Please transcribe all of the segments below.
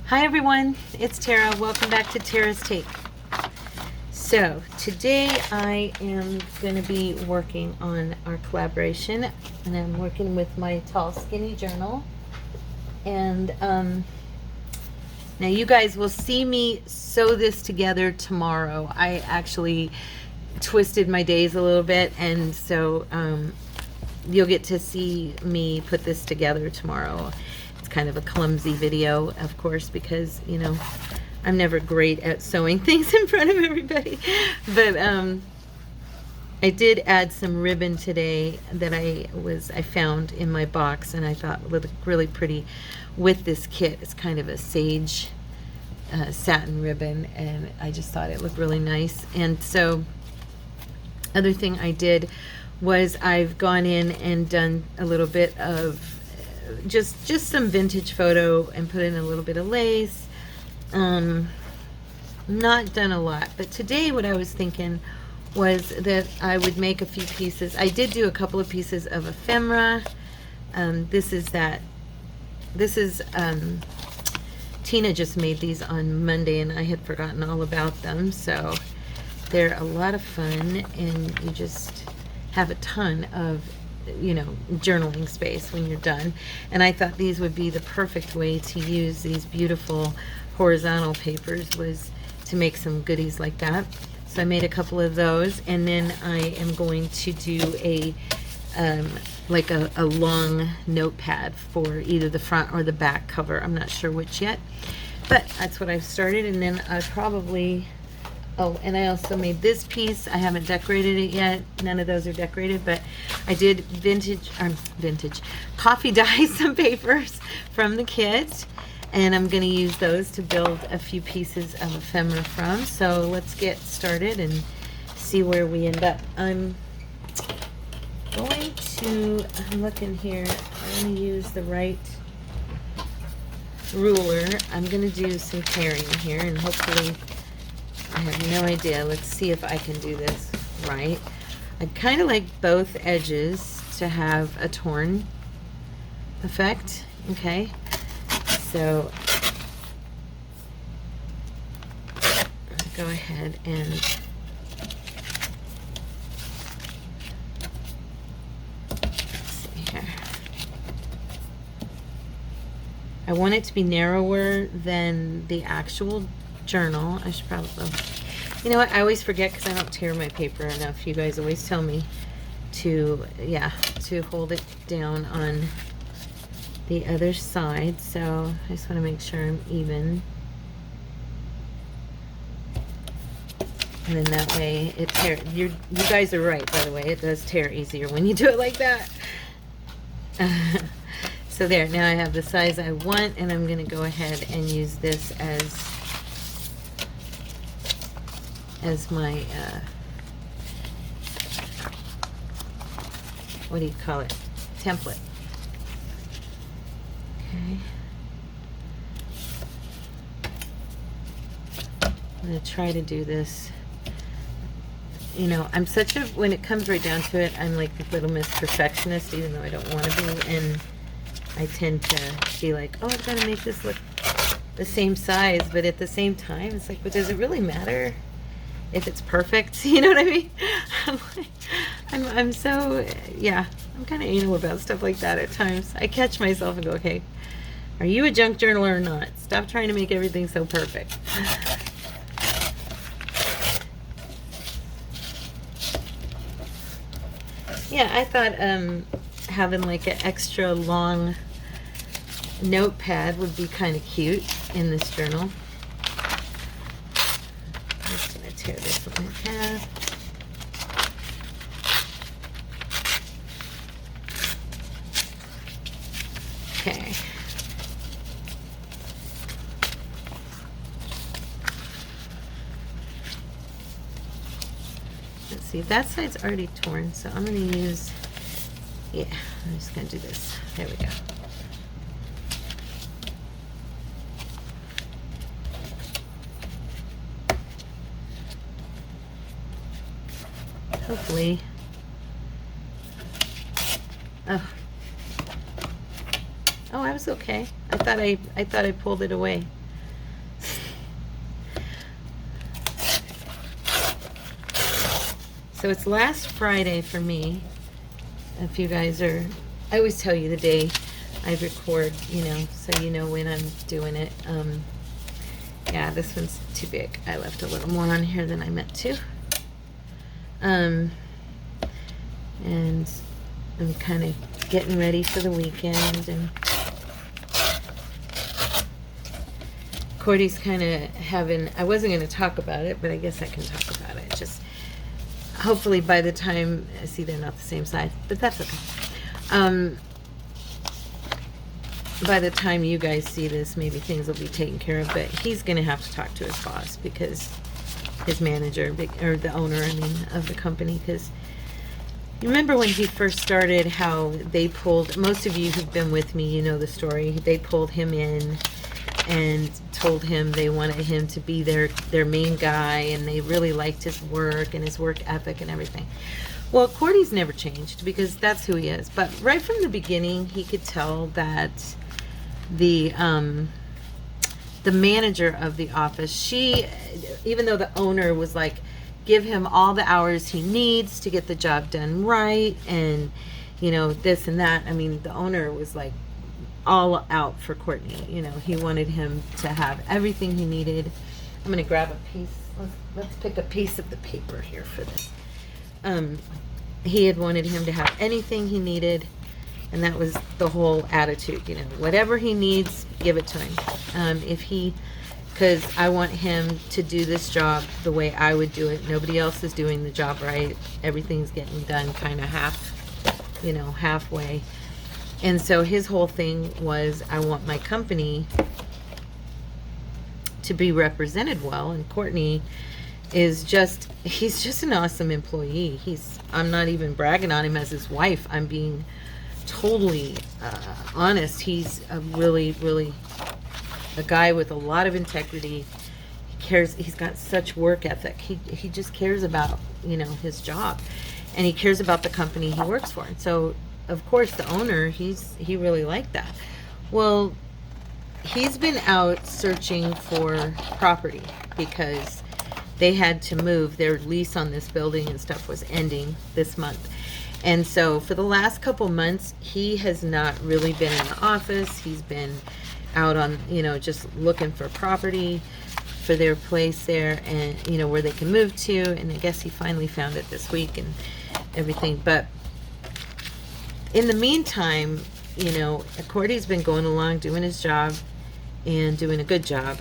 Hi everyone, it's Tara. Welcome back to Tara's Take. So today I am going to be working on our collaboration, and I'm working with my Tall Skinny journal. And now you guys will see me sew this together tomorrow. I actually twisted my days a little bit, and so you'll get to see me put this together tomorrow. It's kind of a clumsy video, of course, because, you know, I'm never great at sewing things in front of everybody. But I did add some ribbon today that I found in my box, and I thought looked really pretty with this kit. It's kind of a sage satin ribbon, and I just thought it looked really nice. And so other thing I did was I've gone in and done a little bit of just some vintage photo and put in a little bit of lace. Not done a lot, but today what I was thinking was that I would make a few pieces. I did do a couple of pieces of ephemera. Tina just made these on Monday, and I had forgotten all about them, so they're a lot of fun, and you just have a ton of, you know, journaling space when you're done. And I thought these would be the perfect way to use these beautiful horizontal papers, was to make some goodies like that. So I made a couple of those, and then I am going to do a like a long notepad for either the front or the back cover. I'm not sure which yet, but that's what I've started. And then I probably, oh, and I also made this piece. I haven't decorated it yet. None of those are decorated, but I did coffee dye some papers from the kit, and I'm going to use those to build a few pieces of ephemera from. So let's get started and see where we end up. I'm looking here. I'm going to use the right ruler. I'm going to do some tearing here, and hopefully, I have no idea. Let's see if I can do this right. I'd kind of like both edges to have a torn effect. Okay, so go ahead and let's see here. I want it to be narrower than the actual journal. I should probably, you know what, I always forget because I don't tear my paper enough. You guys always tell me to, yeah, to hold it down on the other side. So I just want to make sure I'm even, and then that way it tears. You guys are right, by the way, it does tear easier when you do it like that. So there, now I have the size I want, and I'm going to go ahead and use this as my what do you call it, template. Okay, I'm going to try to do this. You know, I'm such a, when it comes right down to it, I'm like the little Miss Perfectionist, even though I don't want to be, and I tend to be like, oh, I've got to make this look the same size, but at the same time it's like, but does it really matter if it's perfect? You know what I mean? I'm so, yeah, I'm kind of anal about stuff like that at times. I catch myself and go, okay, are you a junk journaler or not? Stop trying to make everything so perfect. Yeah, I thought having like an extra long notepad would be kind of cute in this journal. I'm just going to tear this one in half. Okay. Let's see, that side's already torn, so I'm going to use, yeah, I'm just going to do this. There we go. Hopefully. Oh. Oh, I was okay. I thought I pulled it away. So it's last Friday for me. If you guys are, I always tell you the day I record, you know, so you know when I'm doing it. Yeah, this one's too big. I left a little more on here than I meant to. And I'm kind of getting ready for the weekend, and Cordy's kind of having, I wasn't going to talk about it, but I guess I can talk about it. Just hopefully by the time, see, they're not the same size, but that's okay. By the time you guys see this, maybe things will be taken care of, but he's going to have to talk to his boss, because his manager, or the owner, I mean, of the company, because you remember when he first started how they pulled, most of you who've been with me, you know the story, they pulled him in and told him they wanted him to be their main guy, and they really liked his work and his work ethic and everything. Well, Cordy's never changed, because that's who he is. But right from the beginning, he could tell that the manager of the office, she, even though the owner was like, give him all the hours he needs to get the job done right, and you know, this and that. I mean, the owner was like all out for Courtney. You know, he wanted him to have everything he needed. I'm gonna grab a piece. Let's pick a piece of the paper here for this. He had wanted him to have anything he needed, and that was the whole attitude. You know, whatever he needs, give it to him. Because I want him to do this job the way I would do it. Nobody else is doing the job right. Everything's getting done kind of halfway. And so his whole thing was, I want my company to be represented well. And Courtney is he's just an awesome employee. I'm not even bragging on him as his wife. I'm being totally honest. He's a really, really a guy with a lot of integrity. He cares. He's got such work ethic. He just cares about, you know, his job, and he cares about the company he works for. And so, of course, the owner, he really liked that. Well, he's been out searching for property because they had to move. Their lease on this building and stuff was ending this month. And so for the last couple months, he has not really been in the office. He's been out on, you know, just looking for property for their place there, and, you know, where they can move to. And I guess he finally found it this week and everything. But in the meantime, you know, Cordy's been going along doing his job and doing a good job.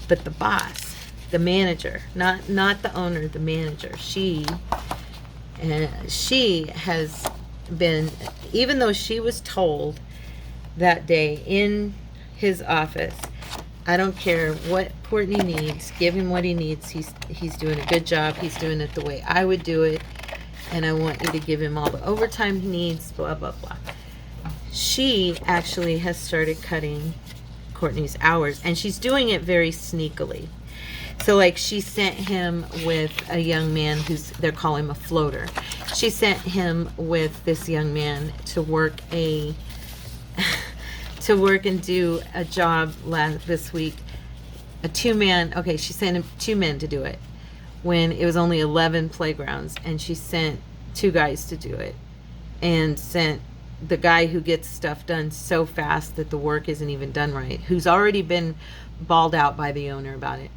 But the boss, the manager, not the owner, the manager, she has been, even though she was told that day in his office, I don't care what Courtney needs, give him what he needs, he's doing a good job, he's doing it the way I would do it, and I want you to give him all the overtime he needs, blah blah blah. She actually has started cutting Courtney's hours, and she's doing it very sneakily. So, like, she sent him with a young man they're calling him a floater. She sent him with this young man to work and do a job this week. She sent him 2 men to do it when it was only 11 playgrounds, and she sent 2 guys to do it, and sent the guy who gets stuff done so fast that the work isn't even done right, who's already been bawled out by the owner about it.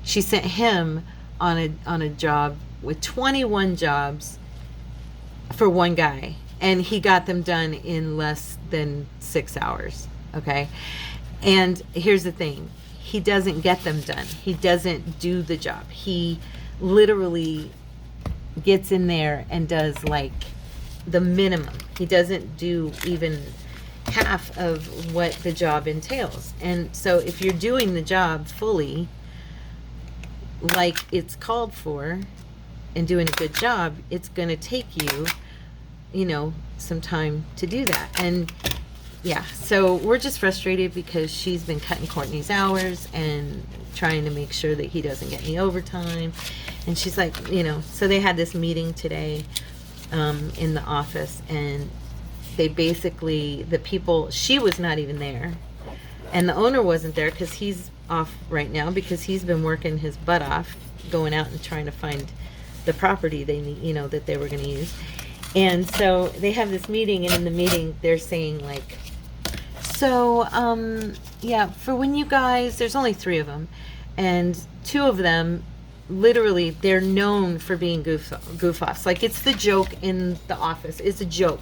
She sent him on a job with 21 jobs for one guy, and he got them done in less than 6 hours. Okay, and here's the thing: he doesn't get them done. He doesn't do the job. He literally gets in there and does like the minimum. He doesn't do even half of what the job entails. And so if you're doing the job fully, like it's called for, and doing a good job, it's going to take you, you know, some time to do that. And yeah, so we're just frustrated because she's been cutting Courtney's hours and trying to make sure that he doesn't get any overtime. And she's like, you know, so they had this meeting today in the office, and they basically, the people, she was not even there, and the owner wasn't there because he's off right now because he's been working his butt off, going out and trying to find the property they need, that they were going to use. And so they have this meeting, and in the meeting they're saying like, so yeah, for when you guys, there's only 3 of them, and 2 of them literally, they're known for being goof offs. Like, it's the joke in the office. It's a joke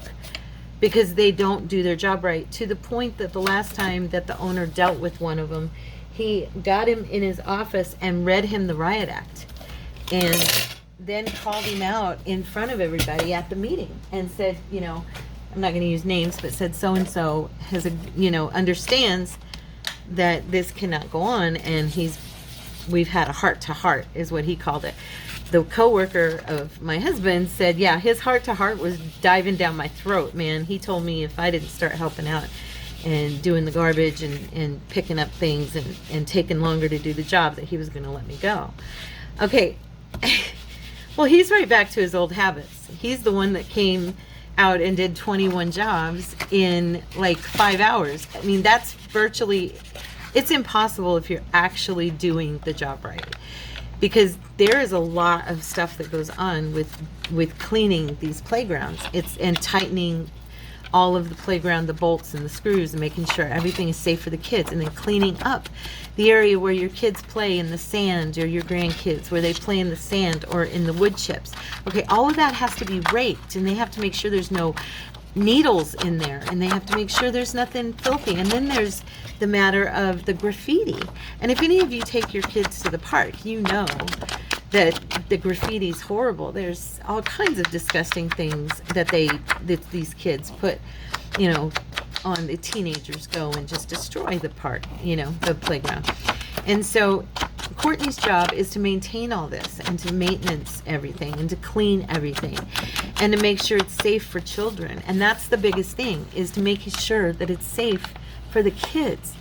because they don't do their job right, to the point that the last time that the owner dealt with one of them, he got him in his office and read him the riot act, and then called him out in front of everybody at the meeting and said, I'm not going to use names, but said so-and-so has understands that this cannot go on, and we've had a heart-to-heart, is what he called it. The coworker of my husband said, yeah, his heart-to-heart was diving down my throat, man. He told me if I didn't start helping out and doing the garbage and picking up things and taking longer to do the job, that he was going to let me go. Okay. Well, he's right back to his old habits. He's the one that came out and did 21 jobs in like 5 hours. I mean, that's virtually... It's impossible if you're actually doing the job right, because there is a lot of stuff that goes on with cleaning these playgrounds. And tightening all of the playground, the bolts and the screws, and making sure everything is safe for the kids, and then cleaning up the area where your kids play in the sand, or your grandkids where they play in the sand or in the wood chips. Okay, all of that has to be raked, and they have to make sure there's no needles in there, and they have to make sure there's nothing filthy. And then there's the matter of the graffiti. And if any of you take your kids to the park, you know that the graffiti's horrible. There's all kinds of disgusting things that these kids put, on. The teenagers go and just destroy the park, the playground. And so Courtney's job is to maintain all this, and to maintenance everything, and to clean everything, and to make sure it's safe for children. And that's the biggest thing, is to make sure that it's safe for the kids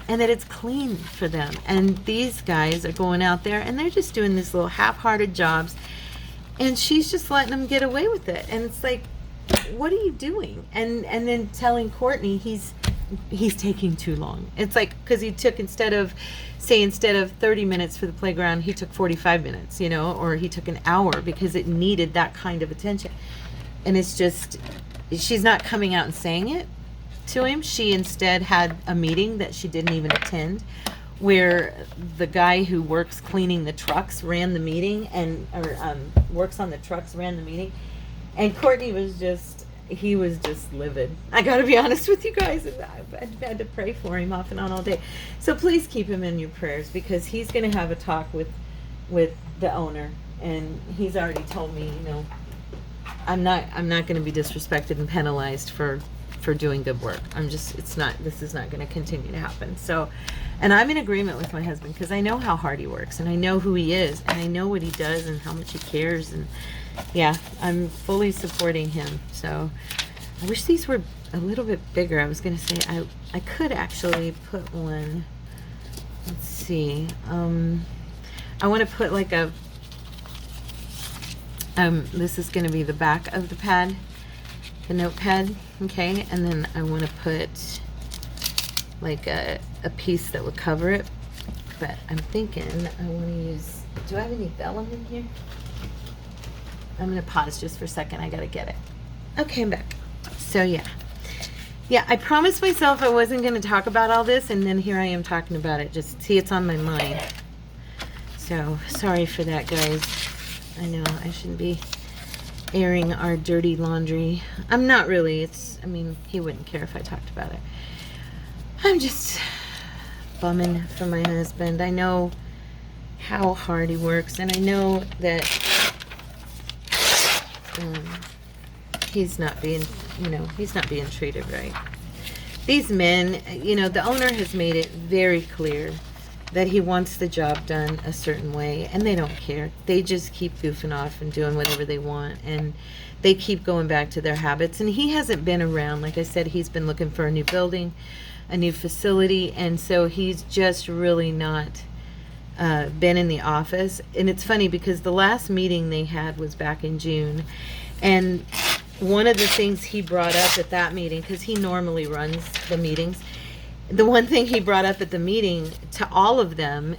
and that it's clean for them. And these guys are going out there and they're just doing these little half-hearted jobs, and she's just letting them get away with it. And it's like, what are you doing? And then telling Courtney he's taking too long. It's like, because he took, instead of 30 minutes for the playground, he took 45 minutes, or he took an hour, because it needed that kind of attention. And it's just, she's not coming out and saying it to him. She instead had a meeting that she didn't even attend, where the guy who works cleaning the trucks ran the meeting, works on the trucks ran the meeting. And Courtney was just livid. I got to be honest with you guys. I've had to pray for him off and on all day. So please keep him in your prayers, because he's going to have a talk with the owner, and he's already told me, I'm not going to be disrespected and penalized for doing good work. This is not going to continue to happen. So, and I'm in agreement with my husband, because I know how hard he works, and I know who he is, and I know what he does and how much he cares. And yeah, I'm fully supporting him. So I wish these were a little bit bigger. I was going to say I could actually put one. Let's see. I want to put like a this is going to be the back of the pad, the notepad. Okay, and then I want to put like a piece that would cover it. But I'm thinking I want to use, do I have any vellum in here? I'm going to pause just for a second. I got to get it. Okay, I'm back. So yeah, I promised myself I wasn't going to talk about all this, and then here I am talking about it. Just see, it's on my mind. So sorry for that, guys. I know I shouldn't be airing our dirty laundry. I'm not really. He wouldn't care if I talked about it. I'm just bumming for my husband. I know how hard he works, and I know that he's not being treated right. These men, the owner has made it very clear that he wants the job done a certain way, and they don't care. They just keep goofing off and doing whatever they want, and they keep going back to their habits. And he hasn't been around. Like I said, he's been looking for a new building, a new facility, and so he's just really not been in the office. And it's funny, because the last meeting they had was back in June, and one of the things he brought up at that meeting, because he normally runs the meetings, the one thing he brought up at the meeting to all of them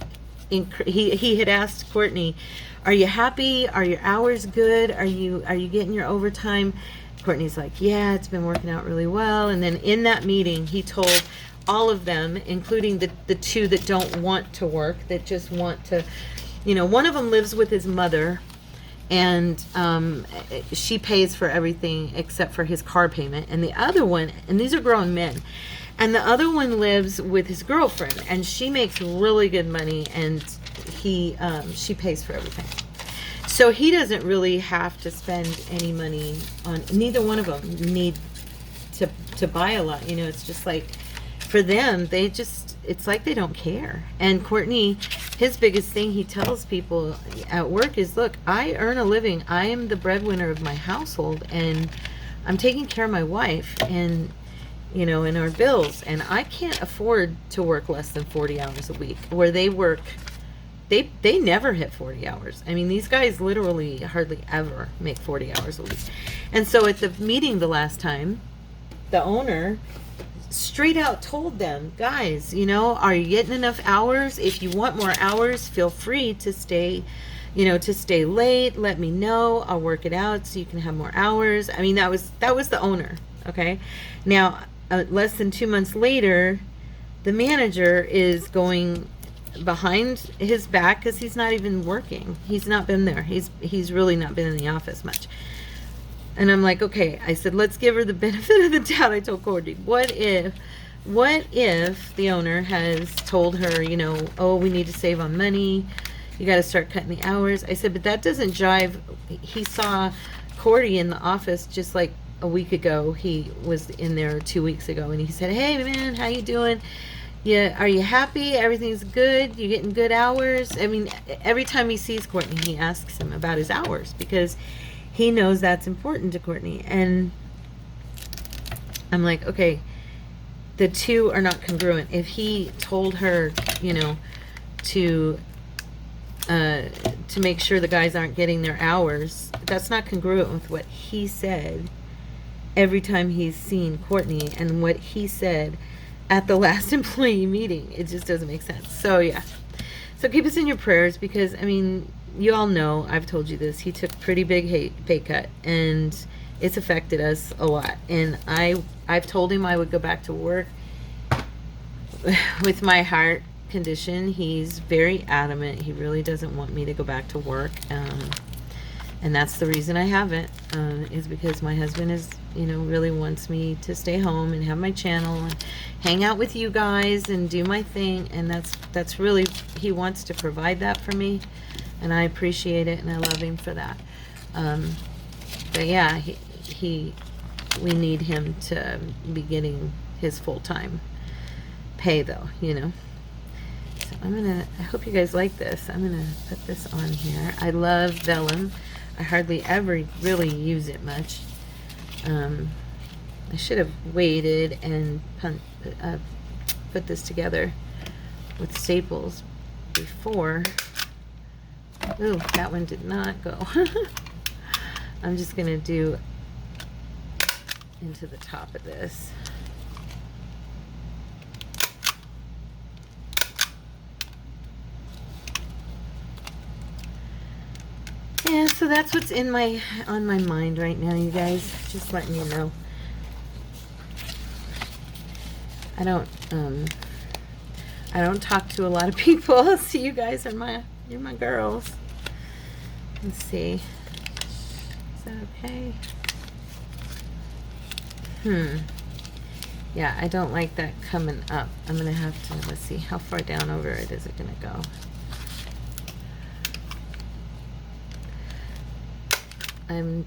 he had asked Courtney, "Are you happy? Are your hours good? Are you getting your overtime?" Courtney's like, "Yeah, it's been working out really well." And then in that meeting, he told all of them, including the two that don't want to work, that just want to, one of them lives with his mother, and she pays for everything except for his car payment. And the other one, and these are grown men, and the other one lives with his girlfriend, and she makes really good money, and she pays for everything. So he doesn't really have to spend any money on, neither one of them need to buy a lot. It's just like, for them, it's like they don't care. And Courtney, his biggest thing he tells people at work is, look, I earn a living. I am the breadwinner of my household, and I'm taking care of my wife and, and our bills. And I can't afford to work less than 40 hours a week. Where they work, they never hit 40 hours. I mean, these guys literally hardly ever make 40 hours a week. And so at the meeting the last time, the owner straight out told them, guys, are you getting enough hours? If you want more hours, feel free to stay, to stay late. Let me know. I'll work it out so you can have more hours. I mean, that was the owner. Okay. Now, less than 2 months later, the manager is going behind his back because he's not even working. He's not been there. He's really not been in the office much. And I'm like, okay, I said, let's give her the benefit of the doubt. I told Courtney, what if the owner has told her, oh, we need to save on money. You got to start cutting the hours. I said, but that doesn't jive. He saw Courtney in the office just like a week ago. He was in there 2 weeks ago, and he said, hey, man, how you doing? Yeah, are you happy? Everything's good? You getting good hours? I mean, every time he sees Courtney, he asks him about his hours because he knows that's important to Courtney. And I'm like, okay, the two are not congruent. If he told her, to make sure the guys aren't getting their hours, that's not congruent with what he said every time he's seen Courtney and what he said at the last employee meeting. It just doesn't make sense. So yeah. So keep us in your prayers because, I mean, you all know, I've told you this, he took a pretty big pay cut, and it's affected us a lot. And I've told him I would go back to work. With my heart condition, he's very adamant. He really doesn't want me to go back to work. And that's the reason I haven't, is because my husband is, really wants me to stay home and have my channel and hang out with you guys and do my thing. And that's really, he wants to provide that for me. And I appreciate it, and I love him for that. But yeah, we need him to be getting his full-time pay, though, So I hope you guys like this. I'm gonna put this on here. I love vellum. I hardly ever really use it much. I should have waited and put this together with staples before. Ooh, that one did not go. I'm just gonna do into the top of this. Yeah, so that's what's on my mind right now, you guys. Just letting you know. I don't talk to a lot of people. So you guys you're my girls. Let's see. Is that okay? Yeah, I don't like that coming up. I'm gonna have to, let's see, how far down over it is it gonna go? I'm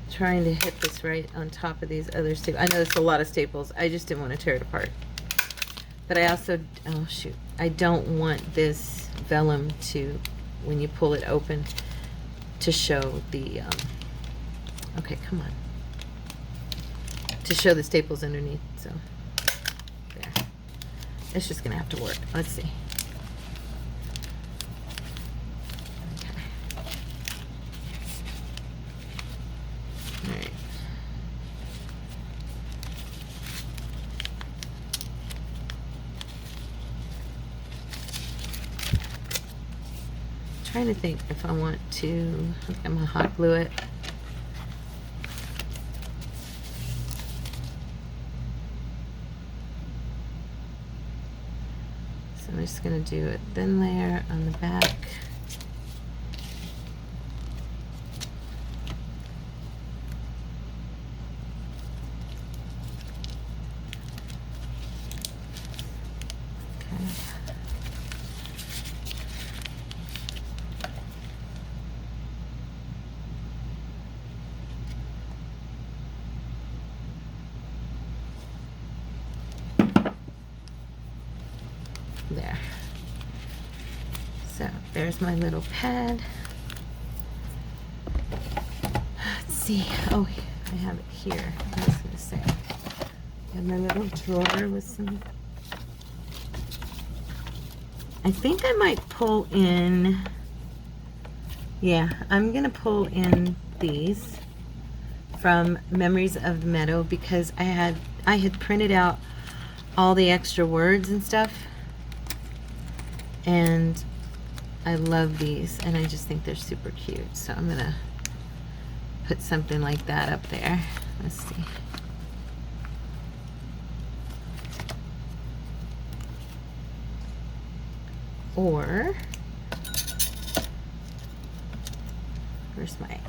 trying to hit this right on top of these other staples. I know there's a lot of staples. I just didn't want to tear it apart. But I also, oh shoot, I don't want this vellum to, when you pull it open, to show the, okay, come on. To show the staples underneath, so, there. It's just gonna have to work. Let's see. trying to think if I want to, I'm gonna hot glue it. So I'm just gonna do a thin layer on the back. There. So there's my little pad. Let's see. Oh, I have it here. I was going to say. I have my little drawer with some. I think I might pull in. Yeah, I'm going to pull in these from Memories of the Meadow because I had printed out all the extra words and stuff. And I love these, and I just think they're super cute. So I'm gonna put something like that up there. Let's see. Or, where's my...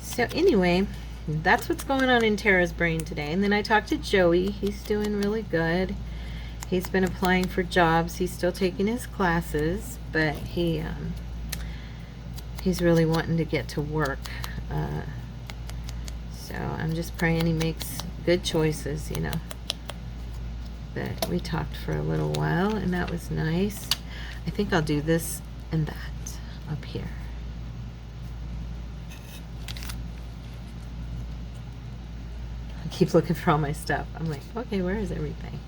So anyway, that's what's going on in Tara's brain today. And then I talked to Joey. He's doing really good. He's been applying for jobs. He's still taking his classes, but he's really wanting to get to work. So I'm just praying he makes good choices, you know. But we talked for a little while, and that was nice. I think I'll do this and that up here. Keep looking for all my stuff. I'm like, okay, where is everything?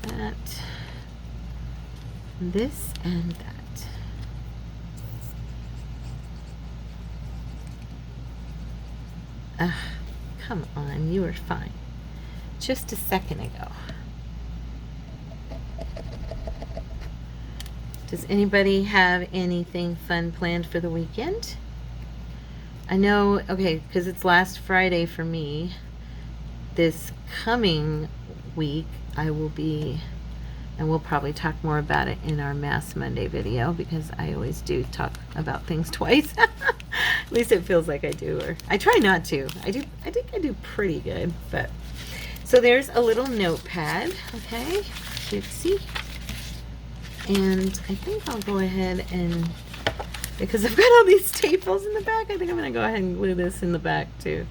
That, this, and that. Come on, you were fine. Just a second ago. Does anybody have anything fun planned for the weekend? I know, okay, because it's last Friday for me. This coming week, I will be, and we'll probably talk more about it in our Mass Monday video, because I always do talk about things twice. At least it feels like I do, or I try not to. I think I do pretty good, but. So there's a little notepad, okay, oopsie. And I think I'll go ahead and, because I've got all these staples in the back, I think I'm going to go ahead and glue this in the back too.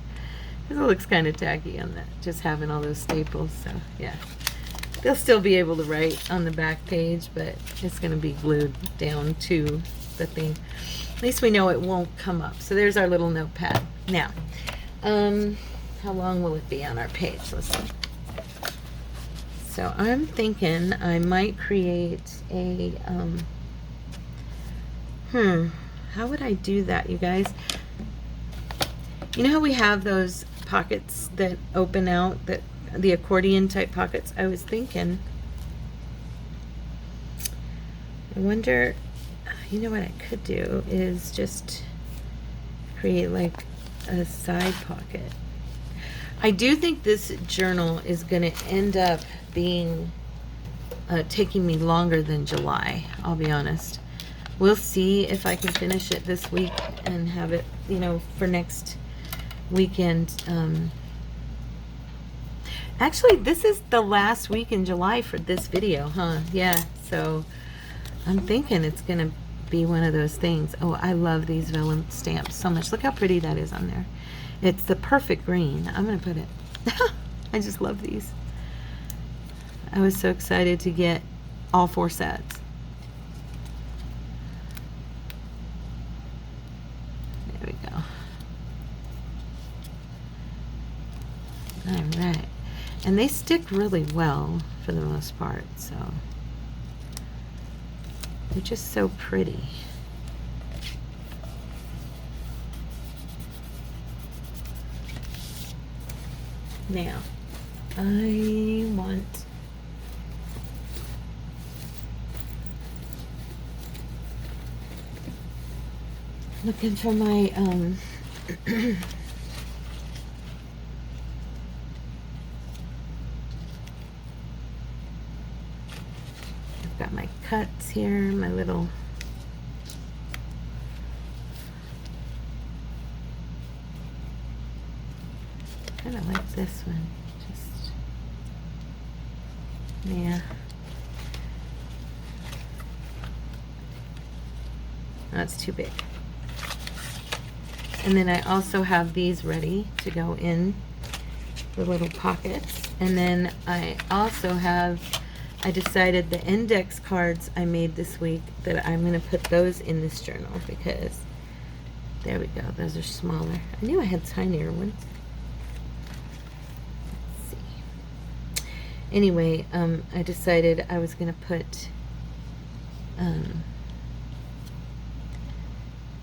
Because it looks kind of tacky on that, just having all those staples. So yeah, they'll still be able to write on the back page, but it's going to be glued down to the thing. At least we know it won't come up. So there's our little notepad. Now, how long will it be on our page? Let's see. So I'm thinking I might create a, how would I do that, you guys? You know how we have those pockets that open out, that the accordion type pockets? I was thinking, I wonder, you know what I could do is just create like a side pocket. I do think this journal is going to end up being taking me longer than July, I'll be honest. We'll see if I can finish it this week and have it, you know, for next weekend. Actually, this is the last week in July for this video, huh? Yeah, so I'm thinking it's going to be one of those things. Oh, I love these vellum stamps so much. Look how pretty that is on there. It's the perfect green. I'm going to put it. I just love these. I was so excited to get all 4 sets. There we go. All right. And they stick really well for the most part, so they're just so pretty. Now, I want looking for my I've got my cuts here, my little kind of like this one. Just, yeah. That's too big. And then I also have these ready to go in the little pockets. And then I also have, I decided the index cards I made this week that I'm going to put those in this journal because, there we go, those are smaller. I knew I had tinier ones. Anyway, I decided I was going to put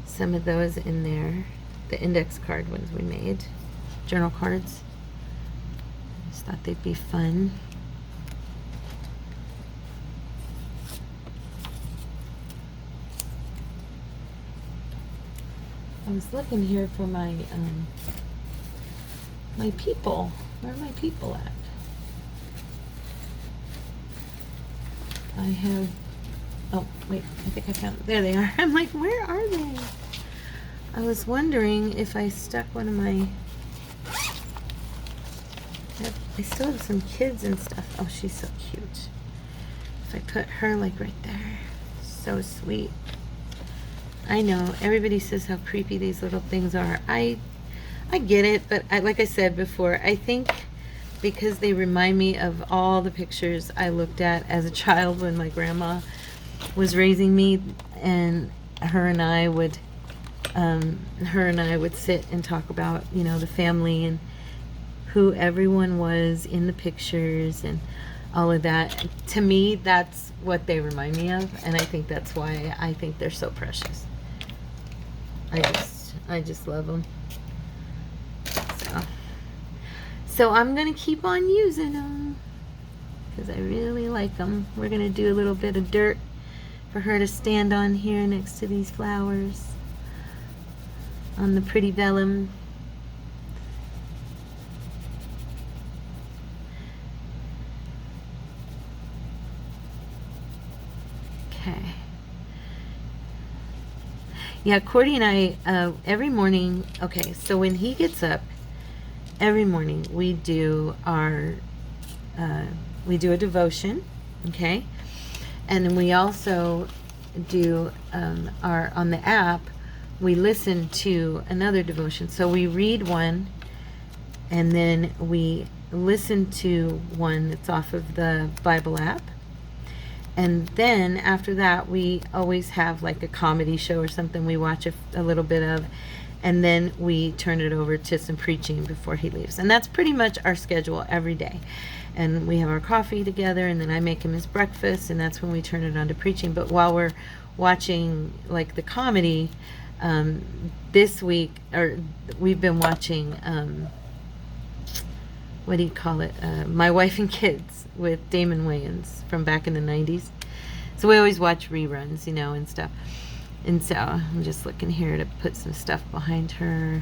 some of those in there, the index card ones we made, journal cards. Just thought they'd be fun. I was looking here for my my people. Where are my people at? I have, oh wait, I think I found, there they are. I'm like, where are they? I was wondering if I stuck one of my, I still have some kids and stuff. Oh, she's so cute. If I put her like right there, so sweet. I know, everybody says how creepy these little things are. I get it, but like I said before, I think because they remind me of all the pictures I looked at as a child when my grandma was raising me, and her and I would sit and talk about, you know, the family and who everyone was in the pictures and all of that. To me, that's what they remind me of, and I think that's why I think they're so precious. I just love them. So I'm going to keep on using them because I really like them. We're going to do a little bit of dirt for her to stand on here next to these flowers on the pretty vellum. Okay. Yeah, Cordy and I, every morning, okay, so when he gets up, every morning we do our we do a devotion, okay, and then we also do our, on the app we listen to another devotion. So we read one and then we listen to one that's off of the Bible app, and then after that we always have like a comedy show or something we watch a little bit of, and then we turn it over to some preaching before he leaves. And that's pretty much our schedule every day. And we have our coffee together, and then I make him his breakfast, and that's when we turn it on to preaching. But while we're watching like the comedy, this week, or we've been watching, what do you call it? My Wife and Kids with Damon Wayans from back in the 90s. So we always watch reruns, you know, and stuff. And so I'm just looking here to put some stuff behind her.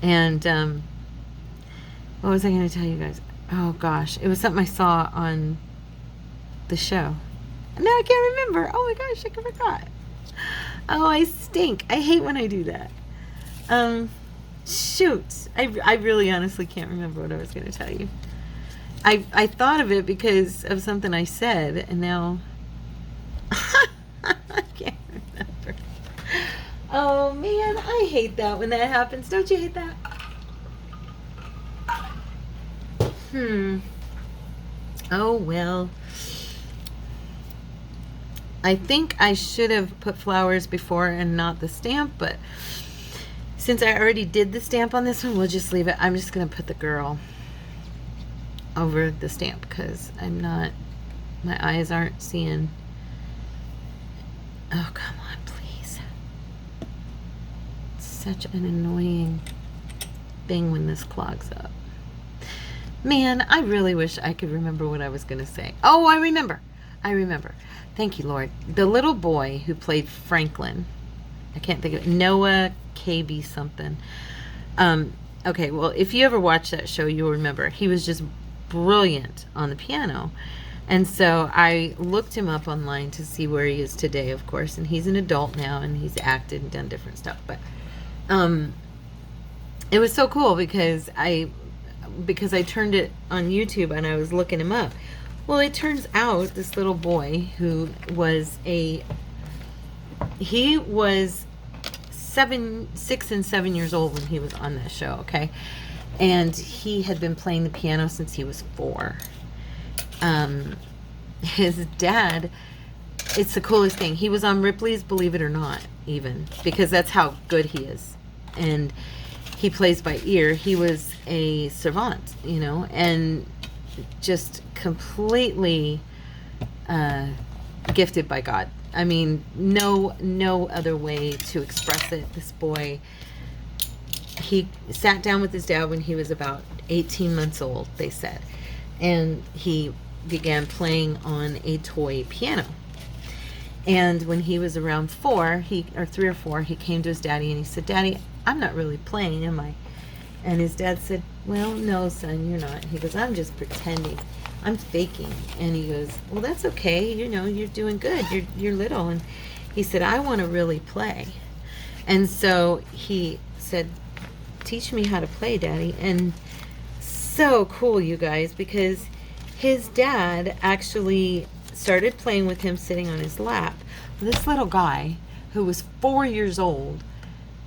And what was I going to tell you guys? Oh gosh, it was something I saw on the show. And now I can't remember. Oh my gosh, I forgot. Oh, I stink. I hate when I do that. Shoot. I really honestly can't remember what I was going to tell you. I thought of it because of something I said, and now I can't remember. Oh man, I hate that when that happens. Don't you hate that? Oh well. I think I should have put flowers before and not the stamp, but since I already did the stamp on this one, we'll just leave it. I'm just going to put the girl over the stamp because I'm not, my eyes aren't seeing. Oh, come on, please. It's such an annoying thing when this clogs up. Man, I really wish I could remember what I was going to say. Oh, I remember. I remember. Thank you, Lord. The little boy who played Franklin, I can't think of it, Noah KB something. Okay, well, if you ever watch that show, you'll remember. He was just brilliant on the piano. And so I looked him up online to see where he is today, of course. And he's an adult now, and he's acted and done different stuff. But it was so cool because I turned it on YouTube and I was looking him up. Well, it turns out this little boy who was he was 6 and 7 years old when he was on that show, okay? And he had been playing the piano since he was 4. His dad, it's the coolest thing. He was on Ripley's Believe It or Not, even, because that's how good he is. And he plays by ear. He was a savant, you know, and just completely gifted by God. I mean, no other way to express it. This boy, he sat down with his dad when he was about 18 months old, they said, and he began playing on a toy piano. And when he was around 3 or 4, he came to his daddy and he said, "Daddy, I'm not really playing, am I?" And his dad said, "Well, no, son, you're not." He goes, "I'm just pretending. I'm faking." And he goes, "Well, that's okay. You know, you're doing good. You're little." And he said, "I want to really play." And so he said, "Teach me how to play, Daddy." And so cool, you guys, because his dad actually started playing with him sitting on his lap. This little guy who was 4 years old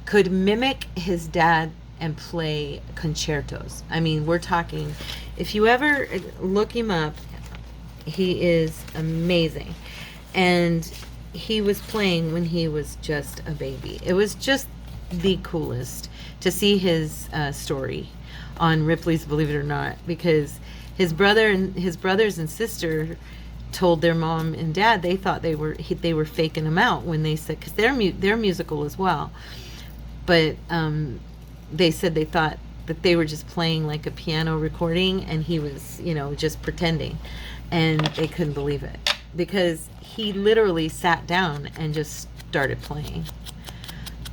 could mimic his dad and play concertos. I mean, we're talking, if you ever look him up, he is amazing. And he was playing when he was just a baby. It was just the coolest to see his story on Ripley's Believe It or Not, because his brothers and sister told their mom and dad they thought they were faking him out when they said, because they're musical as well, but they said they thought that they were just playing like a piano recording and he was, you know, just pretending, and they couldn't believe it because he literally sat down and just started playing.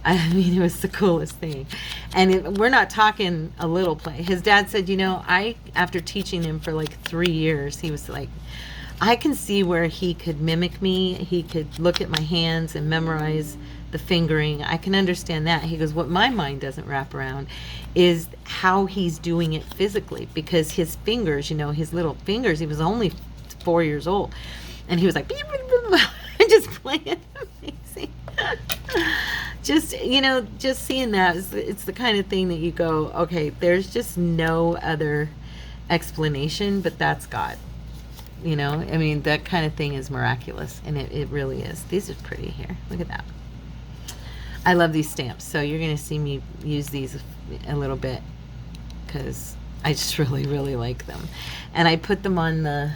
I mean, it was the coolest thing. And we're not talking a little play. His dad said, you know, after teaching him for like 3 years, he was like, I can see where he could mimic me. He could look at my hands and memorize the fingering. I can understand that. He goes, what my mind doesn't wrap around is how he's doing it physically, because his fingers, you know, his little fingers, he was only 4 years old. And he was like, just playing amazing. Just, you know, just seeing that, it's the kind of thing that you go, okay, there's just no other explanation, but that's God. You know, I mean, that kind of thing is miraculous, and it really is. These are pretty here. Look at that. I love these stamps, so you're going to see me use these a little bit because I just really, really like them. And I put them on the,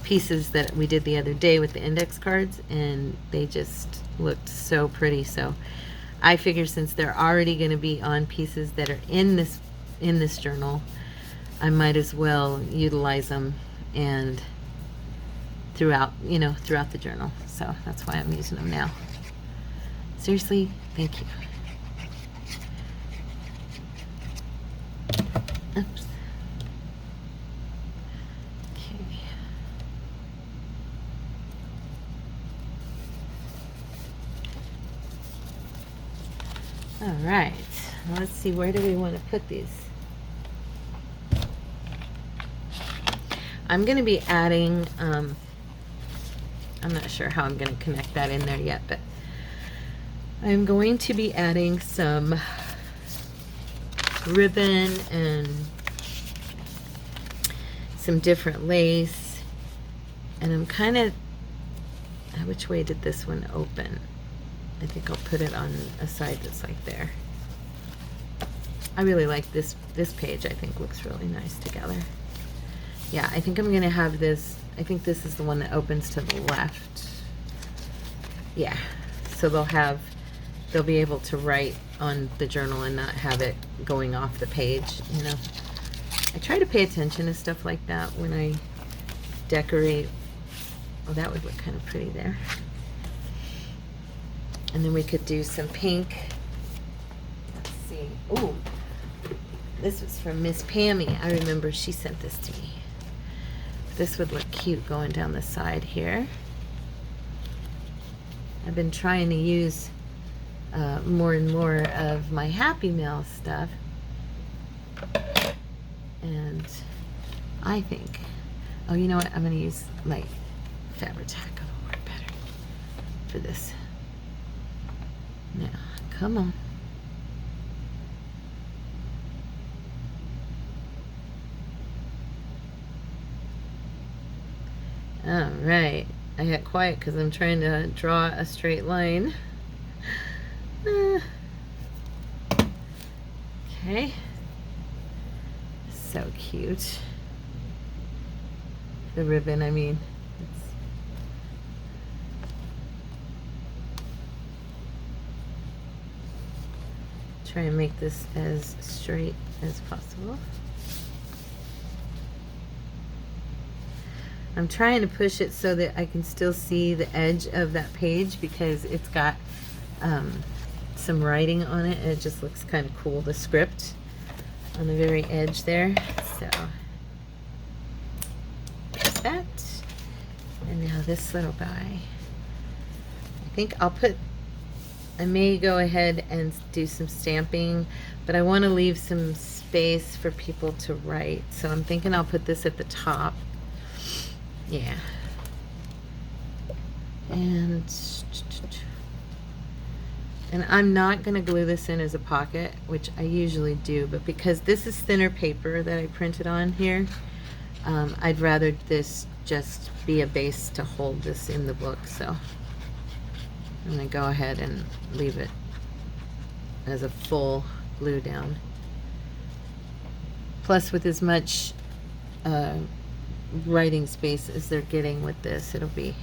pieces that we did the other day with the index cards, and they just looked so pretty. So I figure since they're already going to be on pieces that are in this journal, I might as well utilize them and throughout the journal. So that's why I'm using them now. Seriously, thank you. Oops. All right, let's see, where do we want to put these? I'm going to be adding, I'm not sure how I'm going to connect that in there yet, but I'm going to be adding some ribbon and some different lace, and I'm kind of, which way did this one open? I think I'll put it on a side that's like there. I really like this page. I think looks really nice together. Yeah, I think I'm going to have this, I think this is the one that opens to the left. Yeah, so they'll be able to write on the journal and not have it going off the page, you know. I try to pay attention to stuff like that when I decorate. Oh, that would look kind of pretty there. And then we could do some pink. Let's see. Oh, this was from Miss Pammy. I remember she sent this to me. This would look cute going down the side here. I've been trying to use more and more of my Happy Mail stuff. And I think, oh, you know what? I'm going to use my Fabri-Tac. It'll work better for this. Now, come on. All right. I got quiet because I'm trying to draw a straight line. Okay. So cute. The ribbon, I mean. Try and make this as straight as possible. I'm trying to push it so that I can still see the edge of that page because it's got some writing on it and it just looks kind of cool, the script on the very edge there. So there's that. And now this little guy. I think I may go ahead and do some stamping, but I want to leave some space for people to write. So I'm thinking I'll put this at the top. Yeah. And I'm not going to glue this in as a pocket, which I usually do, but because this is thinner paper that I printed on here, I'd rather this just be a base to hold this in the book. So I'm going to go ahead and leave it as a full glue down. Plus, with as much writing space as they're getting with this, it'll be,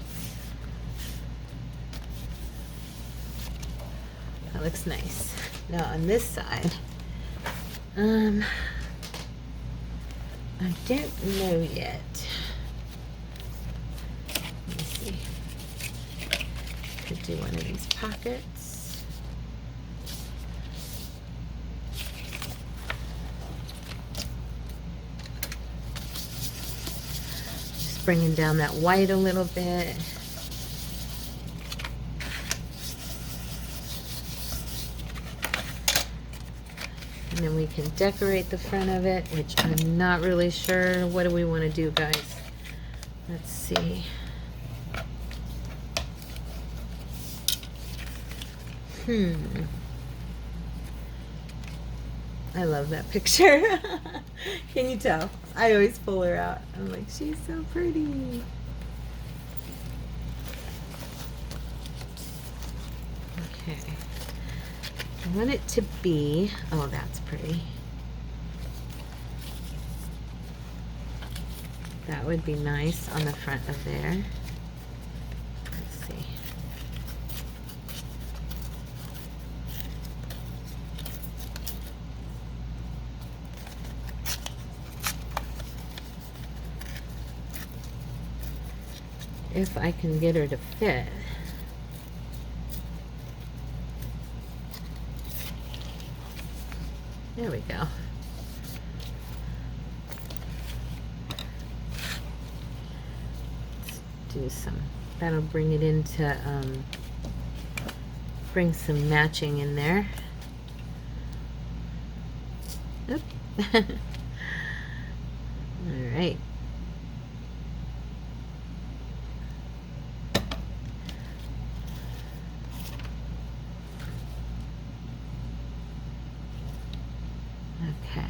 that looks nice. Now on this side, I don't know yet. Let me see. Could do one of these pockets. Just bringing down that white a little bit. And then we can decorate the front of it, which I'm not really sure. What do we want to do, guys? Let's see. I love that picture. Can you tell? I always pull her out. I'm like, she's so pretty. Okay. I want it to be, oh, that's pretty. That would be nice on the front of there. Let's see. If I can get her to fit. There we go. Let's do some, that'll bring it into, bring some matching in there. Oop. All right. Okay.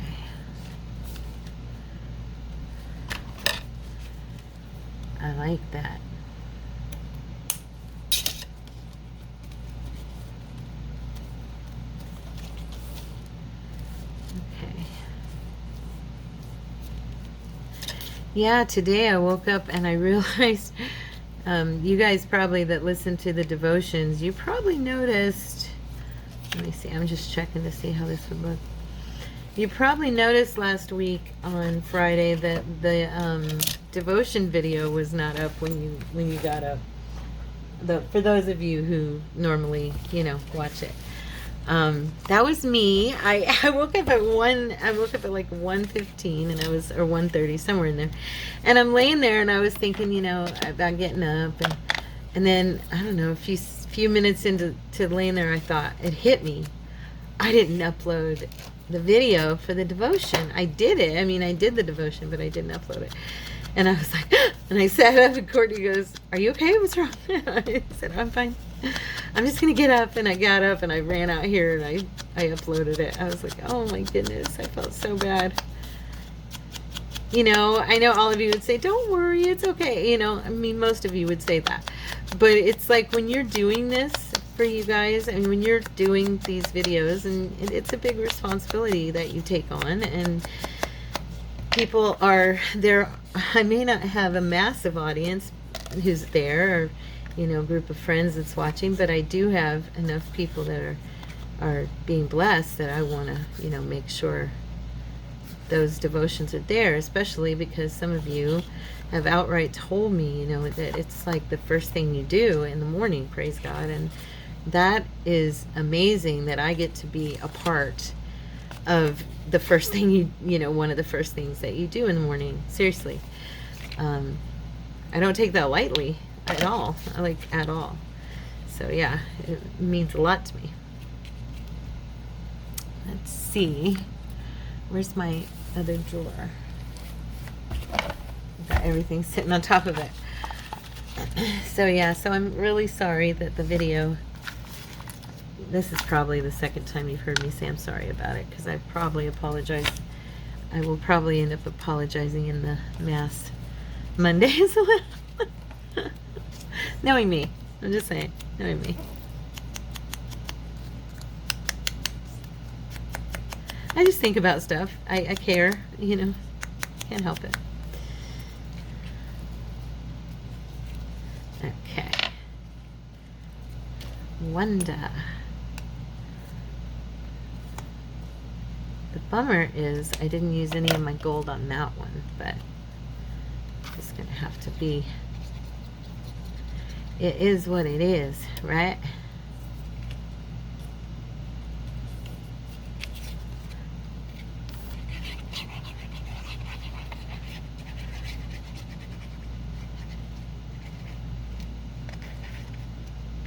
I like that. Okay. Yeah, today I woke up and I realized, you guys probably that listen to the devotions, you probably noticed Let me see. I'm just checking to see how this would look. You probably noticed last week on Friday that the devotion video was not up when you got up. For those of you who normally, watch it. That was me. I woke up at like 1:15 and or 1:30, somewhere in there. And I'm laying there and I was thinking, about getting up, and then I don't know, a few minutes into laying there, I thought it hit me. I didn't upload the video for the devotion. I did it. I mean, I did the devotion, but I didn't upload it. And I was like, and I sat up, and Courtney goes, "Are you okay? What's wrong?" I said, "I'm fine. I'm just going to get up." And I got up and I ran out here and I uploaded it. I was like, oh my goodness, I felt so bad. I know all of you would say, "Don't worry, it's okay." I mean, most of you would say that. But it's like when you're doing this for you guys, and when you're doing these videos, and it's a big responsibility that you take on, and people are there. I may not have a massive audience who's there, or a group of friends that's watching, but I do have enough people that are being blessed that I want to make sure those devotions are there, especially because some of you have outright told me that it's like the first thing you do in the morning. Praise God. And that is amazing that I get to be a part of the first thing one of the first things that you do in the morning. Seriously. I don't take that lightly at all. At all. So yeah, it means a lot to me. Let's see. Where's my other drawer? Got everything sitting on top of it. So yeah, so I'm really sorry that the video, this is probably the second time you've heard me say I'm sorry about it, because I probably apologize. I will probably end up apologizing in the Mass Mondays. Knowing me. I'm just saying. Knowing me. I just think about stuff. I care, Can't help it. Okay. Wanda. The bummer is I didn't use any of my gold on that one, but it's going to have to be. It is what it is, right?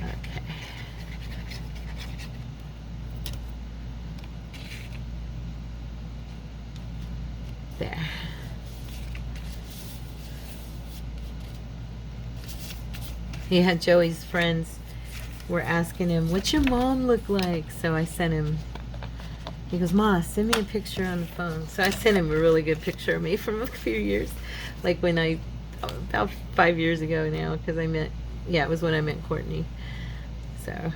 Okay. There. Yeah, Joey's friends were asking him, "What's your mom look like?" So I sent him, he goes, "Ma, send me a picture on the phone." So I sent him a really good picture of me from a few years, like when about 5 years ago now, because it was when I met Courtney. So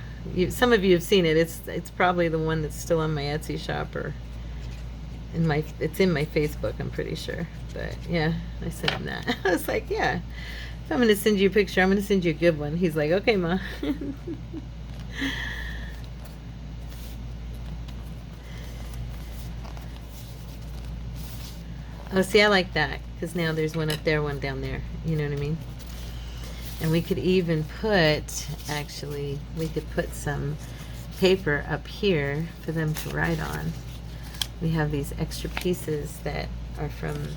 some of you have seen it. It's probably the one that's still on my Etsy shop, or it's in my Facebook, I'm pretty sure. But yeah, I sent him that. I was like, yeah. If I'm going to send you a picture, I'm going to send you a good one. He's like, "Okay, Ma." Oh, see, I like that, because now there's one up there, one down there. You know what I mean? And we could even put some paper up here for them to write on. We have these extra pieces that are from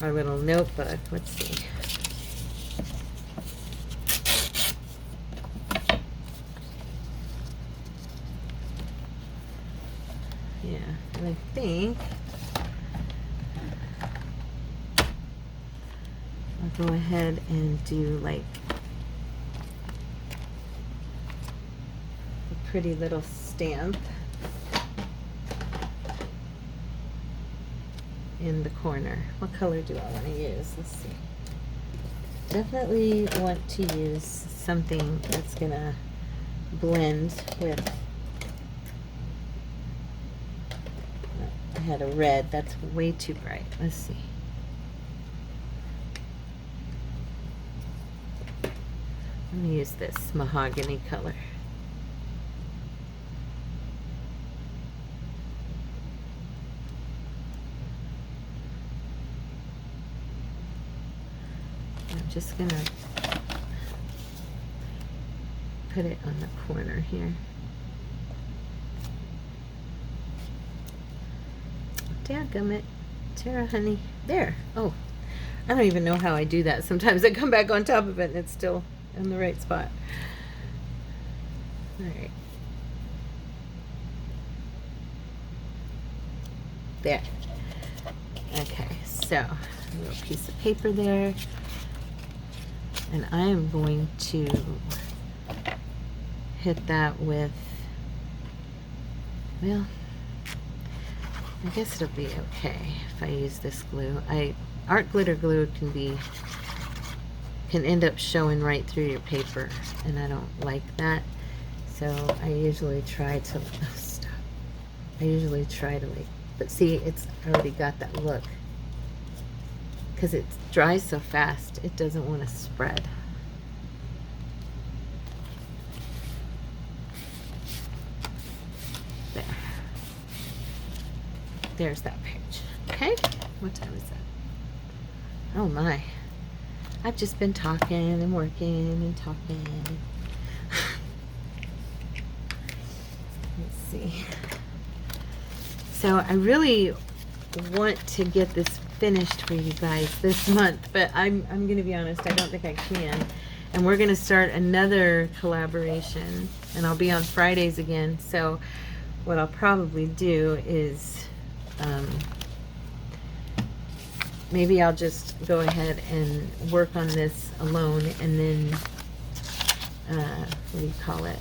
our little notebook. Let's see. Yeah, and I think I'll go ahead and do like a pretty little stamp in the corner. What color do I want to use? Let's see. Definitely want to use something that's gonna blend with. I had a red. That's way too bright. Let's see. I'm gonna use this mahogany color. just gonna put it on the corner here. Dadgummit, Tara, honey. There. Oh, I don't even know how I do that. Sometimes I come back on top of it and it's still in the right spot. All right. There. Okay, so a little piece of paper there. And I am going to hit that with, well, I guess it'll be okay if I use this glue. Art glitter glue can end up showing right through your paper, and I don't like that. So I usually try to, oh, stop. I usually try to but see, it's already got that look. Because it dries so fast, it doesn't want to spread. There. There's that page. Okay? What time is that? Oh my. I've just been talking and working and talking. Let's see. So I really want to get this finished for you guys this month, but I'm going to be honest, I don't think I can. And we're going to start another collaboration, and I'll be on Fridays again. So what I'll probably do is maybe I'll just go ahead and work on this alone, and then what do you call it?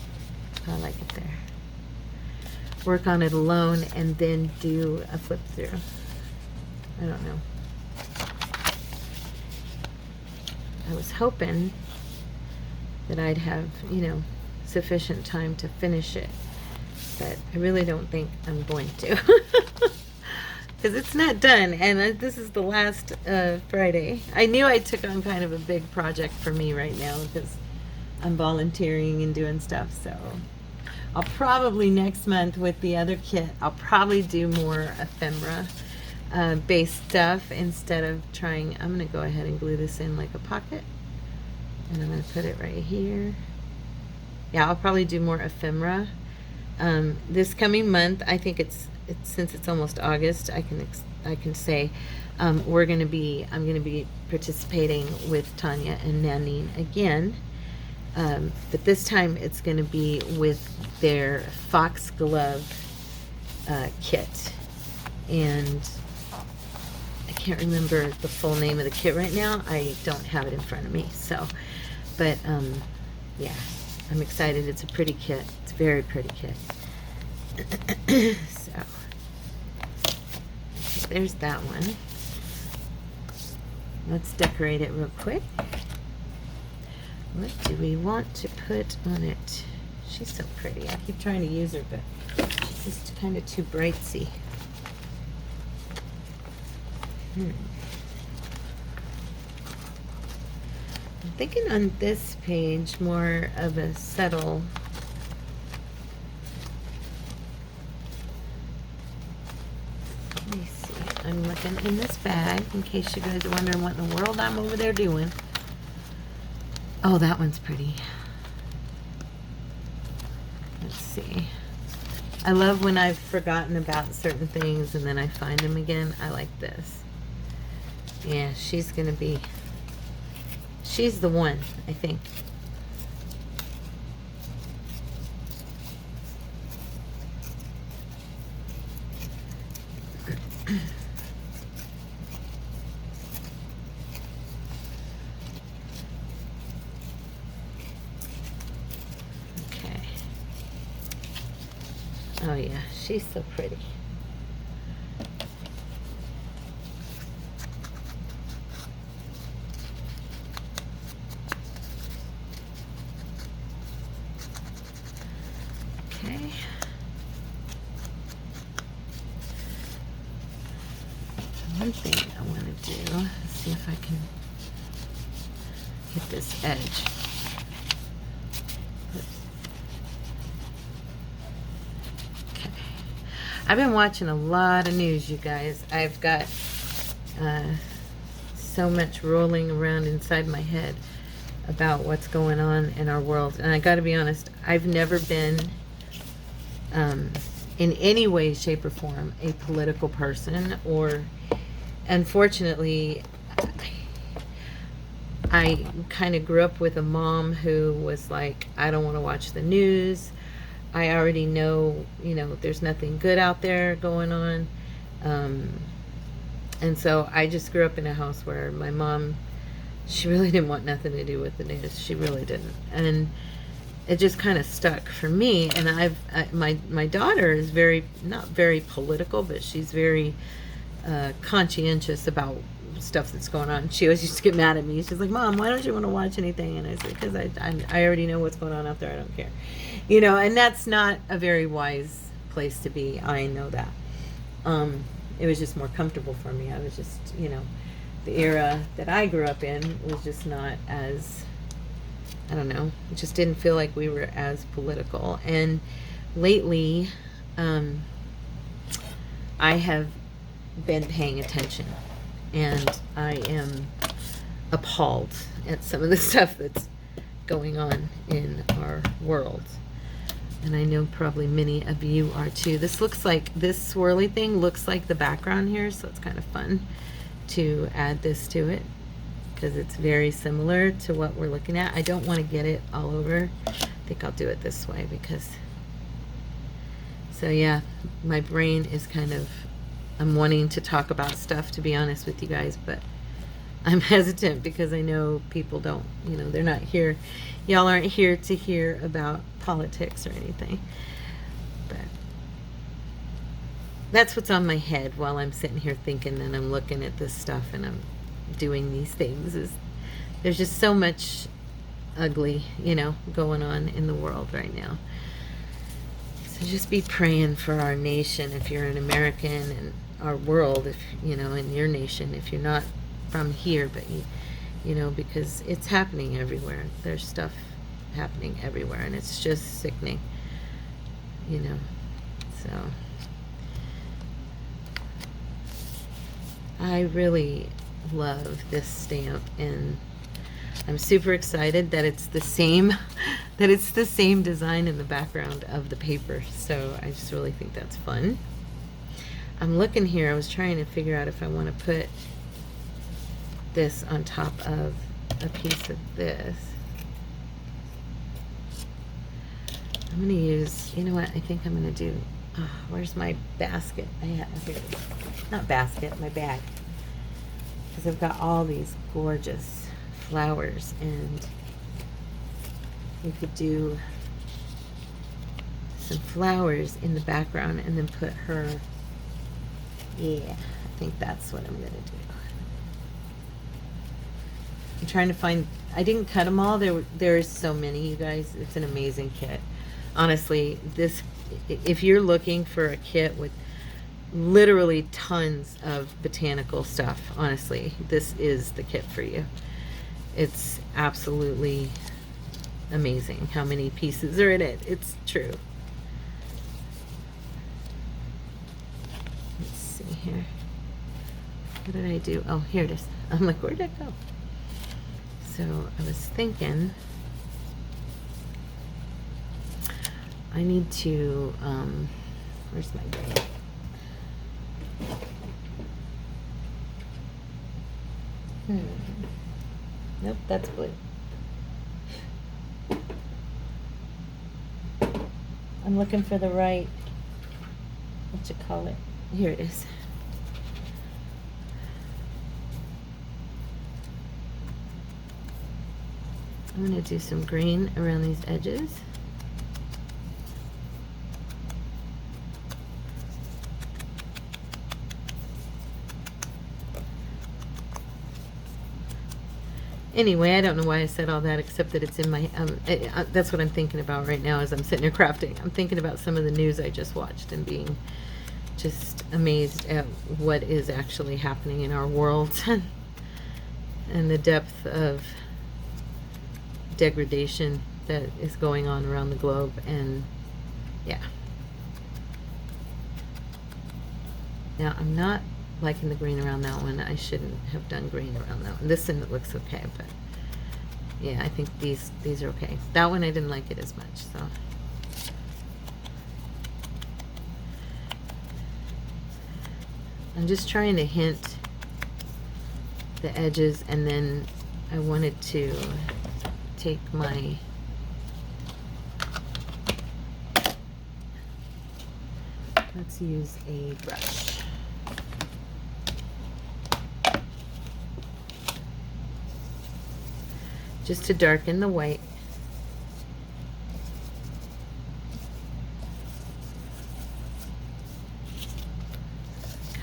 I like it there. Work on it alone and then do a flip through. I don't know. I was hoping that I'd have, you know, sufficient time to finish it, but I really don't think I'm going to. Because it's not done, and this is the last Friday. I knew I took on kind of a big project for me right now because I'm volunteering and doing stuff, so I'll probably next month with the other kit, I'll probably do more ephemera based stuff instead of trying. I'm going to go ahead and glue this in like a pocket, and I'm going to put it right here. Yeah, I'll probably do more ephemera this coming month. I think it's since it's almost August, I can say I'm going to be participating with Tanya and Nanine again. But this time it's going to be with their foxglove kit, and I can't remember the full name of the kit right now. I don't have it in front of me, so, but yeah, I'm excited. It's a pretty kit. It's a very pretty kit. So okay, there's that one. Let's decorate it real quick. What do we want to put on it? She's so pretty. I keep trying to use her, but she's just kind of too brightsy. I'm thinking on this page more of a subtle. Let me see. I'm looking in this bag in case you guys are wondering what in the world I'm over there doing. Oh, that one's pretty. Let's see. I love when I've forgotten about certain things and then I find them again. I like this. Yeah, she's gonna be, she's the one, I think. Oh yeah, she's so pretty. Okay. One thing I want to do, let's see if I can hit this edge. I've been watching a lot of news, you guys. I've got so much rolling around inside my head about what's going on in our world. And I got to be honest, I've never been in any way, shape, or form a political person, or unfortunately, I kind of grew up with a mom who was like, I don't want to watch the news. I already know, there's nothing good out there going on. And so I just grew up in a house where my mom, she really didn't want nothing to do with the news. She really didn't. And it just kind of stuck for me. And my daughter is not very political, but she's very conscientious about stuff that's going on. She always used to get mad at me. She's like, Mom, why don't you want to watch anything? And I said, because I already know what's going on out there. I don't care. And that's not a very wise place to be. I know that. It was just more comfortable for me. I was just, the era that I grew up in was just not as, I don't know, it just didn't feel like we were as political. And lately, I have been paying attention, and I am appalled at some of the stuff that's going on in our world. And I know probably many of you are too. This swirly thing looks like the background here, so it's kind of fun to add this to it because it's very similar to what we're looking at. I don't want to get it all over. I think I'll do it this way so yeah, my brain is I'm wanting to talk about stuff, to be honest with you guys, but I'm hesitant because I know people don't, they're not here. Y'all aren't here to hear about politics or anything. But that's what's on my head while I'm sitting here thinking and I'm looking at this stuff and I'm doing these things. There's just so much ugly, going on in the world right now. So just be praying for our nation if you're an American, and our world if, in your nation, if you're not from here, but because it's happening everywhere. There's stuff happening everywhere, and it's just sickening, so I really love this stamp, and I'm super excited that it's the same design in the background of the paper. So I just really think that's fun. I'm looking here, I was trying to figure out if I want to put this on top of a piece of this. I'm going to use, you know what, I think I'm going to do, where's my basket? Here it is. Not basket, my bag. Because I've got all these gorgeous flowers, and we could do some flowers in the background and then put her, yeah, I think that's what I'm going to do. I'm trying to find, I didn't cut them all. There's so many, you guys. It's an amazing kit. Honestly, if you're looking for a kit with literally tons of botanical stuff, honestly, this is the kit for you. It's absolutely amazing how many pieces are in it. It's true. Let's see here. What did I do? Oh, here it is. I'm like, where did it go? So I was thinking I need to, where's my brain? Nope, that's blue. I'm looking for the right, what you call it? Here it is. I'm going to do some green around these edges. Anyway, I don't know why I said all that, except that it's in my, that's what I'm thinking about right now as I'm sitting here crafting. I'm thinking about some of the news I just watched and being just amazed at what is actually happening in our world and the depth of degradation that is going on around the globe. And yeah, now I'm not liking the green around that one. I shouldn't have done green around that one. This one looks okay, but yeah, I think these are okay. That one I didn't like it as much, so. I'm just trying to hint the edges, and then I wanted to take my let's use a brush. Just to darken the white.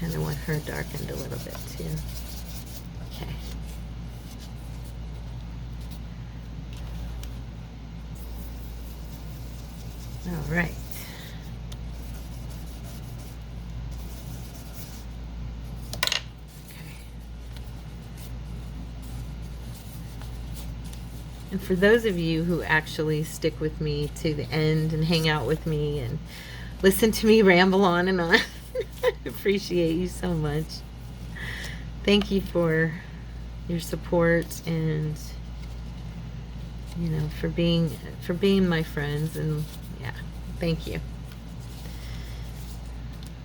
Kind of want her darkened a little bit too. Okay. All right. And for those of you who actually stick with me to the end and hang out with me and listen to me ramble on and on, I appreciate you so much. Thank you for your support and, you know, for being my friends, and yeah, thank you.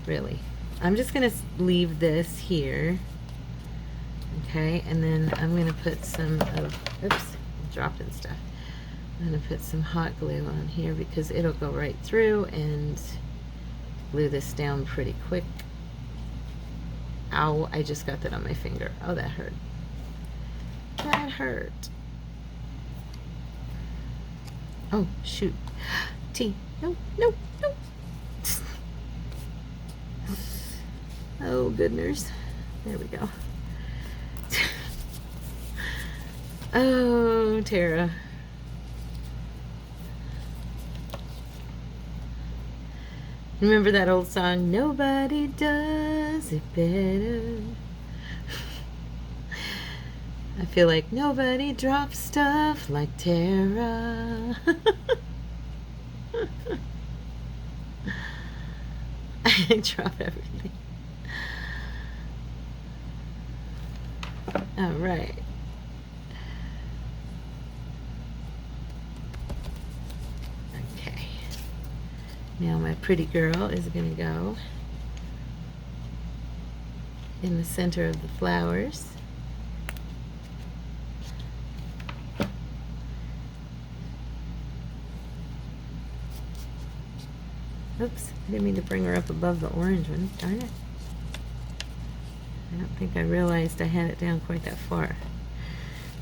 Really. I'm just going to leave this here. Okay, and then I'm going to put some of, oops, dropping stuff. I'm going to put some hot glue on here because it'll go right through and glue this down pretty quick. Ow, I just got that on my finger. Oh, that hurt. That hurt. Oh, shoot. T. No, no, no. Oh, goodness. There we go. Oh, Tara. Remember that old song, Nobody Does It Better? I feel like nobody drops stuff like Tara. I drop everything. All right. Okay. Now my pretty girl is going to go in the center of the flowers. Oops, I didn't mean to bring her up above the orange one. Darn it. I don't think I realized I had it down quite that far.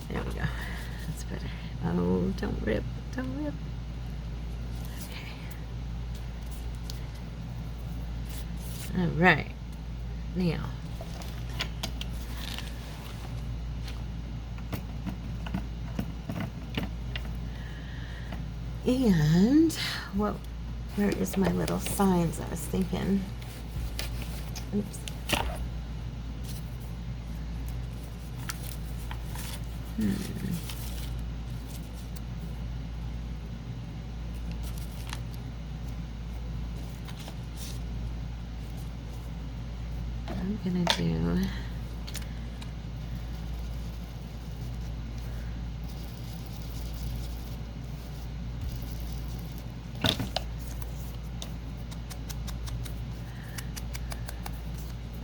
There we go. That's better. Oh, don't rip. Don't rip. Okay. All right. Now. And, well, where is my little signs? I was thinking. Oops. I'm gonna do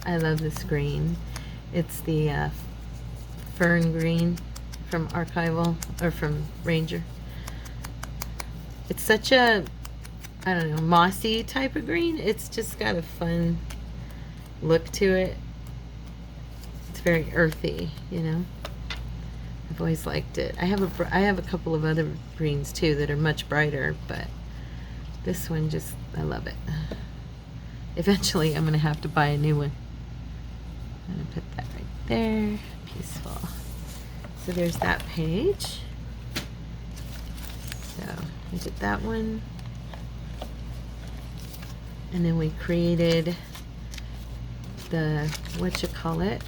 I love this green. It's the fern green from Archival, or from Ranger. It's such a, I don't know, mossy type of green. It's just got a fun look to it. It's very earthy, you know. I've always liked it. I have a couple of other greens too that are much brighter, but this one just, I love it. Eventually I'm gonna have to buy a new one. I'm gonna put that right there. Peaceful. So there's that page. So we did that one. And then we created the, what you call it?